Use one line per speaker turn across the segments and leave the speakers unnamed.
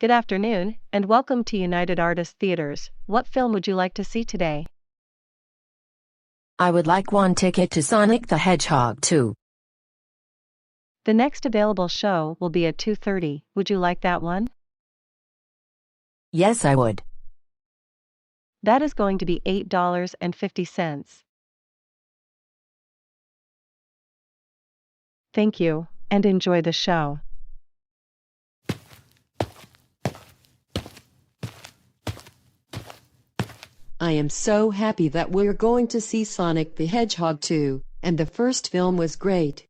Good afternoon, and welcome to United Artists Theaters. What film would you like to see today?
I would like one ticket to Sonic the Hedgehog 2.
The next available show will be at 2:30. Would you like that one?
Yes, I would.
That is going to be $8.50. Thank you, and enjoy the show.
I am so happy that we're going to see Sonic the Hedgehog 2, and the first film was great.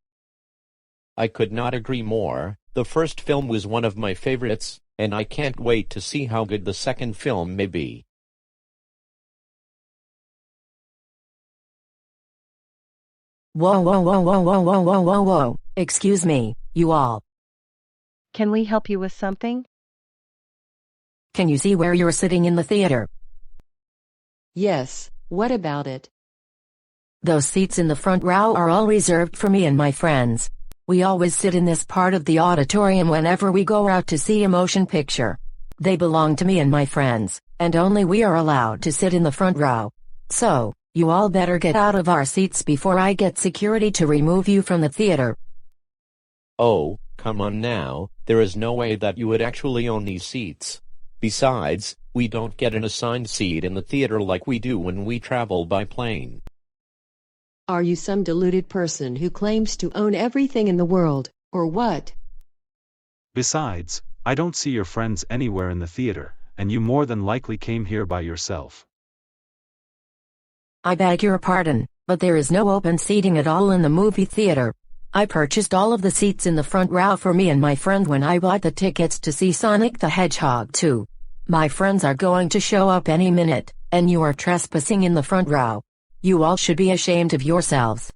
I could not agree more. The first film was one of my favorites, and I can't wait to see how good the second film may be.
Whoa, whoa, whoa, whoa, whoa, whoa, whoa, whoa, whoa. Excuse me, you all.
Can we help you with something?
Can you see where you're sitting in the theater?
Yes, what about it?
Those seats in the front row are all reserved for me and my friends. We always sit in this part of the auditorium whenever we go out to see a motion picture. They belong to me and my friends, and only we are allowed to sit in the front row. So, you all better get out of our seats before I get security to remove you from the theater.
Oh, come on now, there is no way that you would actually own these seats. Besides, we don't get an assigned seat in the theater like we do when we travel by plane.
Are you some deluded person who claims to own everything in the world, or what?
Besides, I don't see your friends anywhere in the theater, and you more than likely came here by yourself.
I beg your pardon, but there is no open seating at all in the movie theater. I purchased all of the seats in the front row for me and my friend when I bought the tickets to see Sonic the Hedgehog 2. My friends are going to show up any minute, and you are trespassing in the front row. You all should be ashamed of yourselves.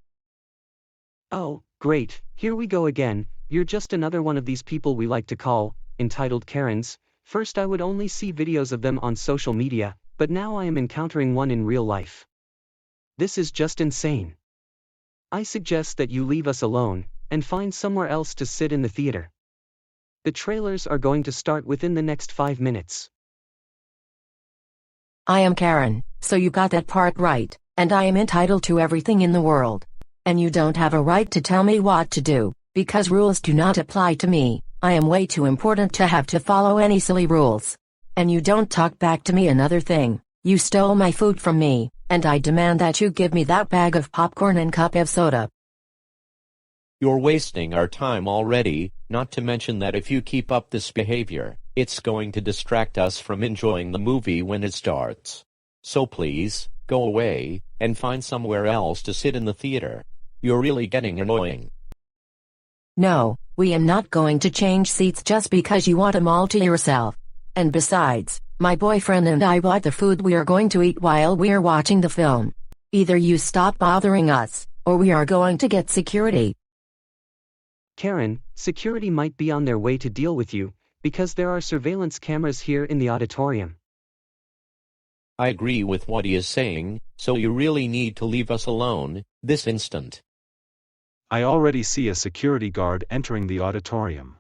Oh, great, here we go again. You're just another one of these people we like to call entitled Karens. First I would only see videos of them on social media, but now I am encountering one in real life. This is just insane. I suggest that you leave us alone, and find somewhere else to sit in the theater. The trailers are going to start within the next 5 minutes.
I am Karen, so you got that part right, and I am entitled to everything in the world. And you don't have a right to tell me what to do, because rules do not apply to me. I am way too important to have to follow any silly rules. And you don't talk back to me. Another thing, you stole my food from me, and I demand that you give me that bag of popcorn and cup of soda.
You're wasting our time already, not to mention that if you keep up this behavior, it's going to distract us from enjoying the movie when it starts. So please, go away, and find somewhere else to sit in the theater. You're really getting annoying.
No, we am not going to change seats just because you want them all to yourself. And besides, my boyfriend and I bought the food we are going to eat while we're watching the film. Either you stop bothering us, or we are going to get security.
Karen, security might be on their way to deal with you, because there are surveillance cameras here in the auditorium.
I agree with what he is saying, so you really need to leave us alone, this instant.
I already see a security guard entering the auditorium.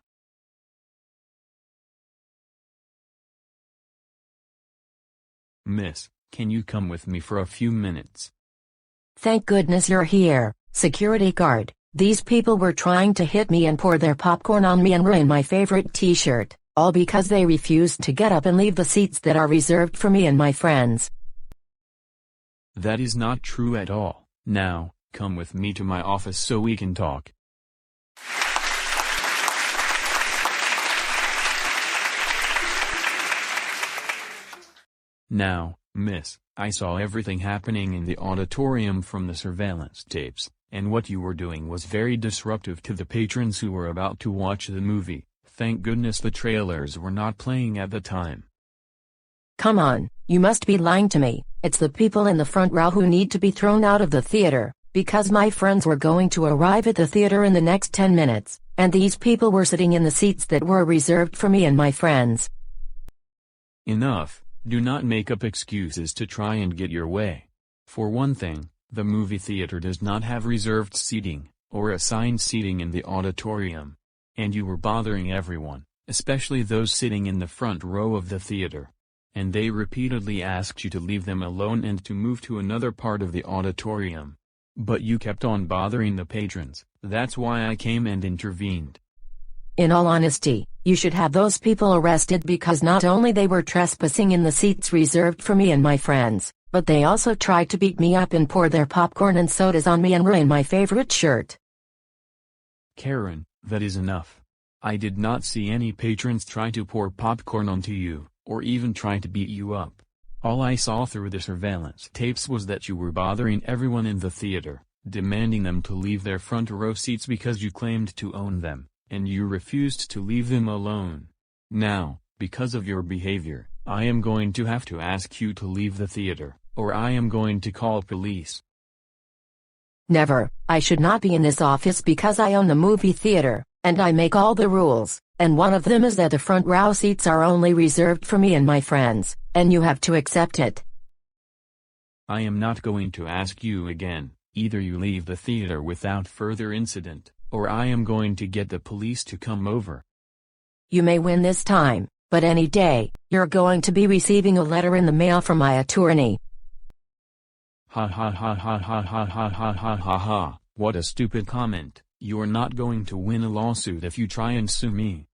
Miss, can you come with me for a few minutes?
Thank goodness you're here, security guard. These people were trying to hit me and pour their popcorn on me and ruin my favorite t-shirt, all because they refused to get up and leave the seats that are reserved for me and my friends.
That is not true at all. Now, come with me to my office so we can talk. Now, miss, I saw everything happening in the auditorium from the surveillance tapes, and what you were doing was very disruptive to the patrons who were about to watch the movie. Thank goodness the trailers were not playing at the time.
Come on, you must be lying to me. It's the people in the front row who need to be thrown out of the theater, because my friends were going to arrive at the theater in the next 10 minutes, and these people were sitting in the seats that were reserved for me and my friends.
Enough. Do not make up excuses to try and get your way. For one thing, the movie theater does not have reserved seating, or assigned seating in the auditorium. And you were bothering everyone, especially those sitting in the front row of the theater. And they repeatedly asked you to leave them alone and to move to another part of the auditorium. But you kept on bothering the patrons. That's why I came and intervened.
In all honesty, you should have those people arrested because not only they were trespassing in the seats reserved for me and my friends, but they also tried to beat me up and pour their popcorn and sodas on me and ruin my favorite shirt.
Karen, that is enough. I did not see any patrons try to pour popcorn onto you, or even try to beat you up. All I saw through the surveillance tapes was that you were bothering everyone in the theater, demanding them to leave their front row seats because you claimed to own them, and you refused to leave them alone. Now, because of your behavior, I am going to have to ask you to leave the theater, or I am going to call police.
Never. I should not be in this office because I own the movie theater, and I make all the rules, and one of them is that the front row seats are only reserved for me and my friends, and you have to accept it.
I am not going to ask you again. Either you leave the theater without further incident, or I am going to get the police to come over.
You may win this time, but any day, you're going to be receiving a letter in the mail from my attorney.
Ha ha ha ha ha ha ha ha ha ha ha, what a stupid comment. You're not going to win a lawsuit if you try and sue me.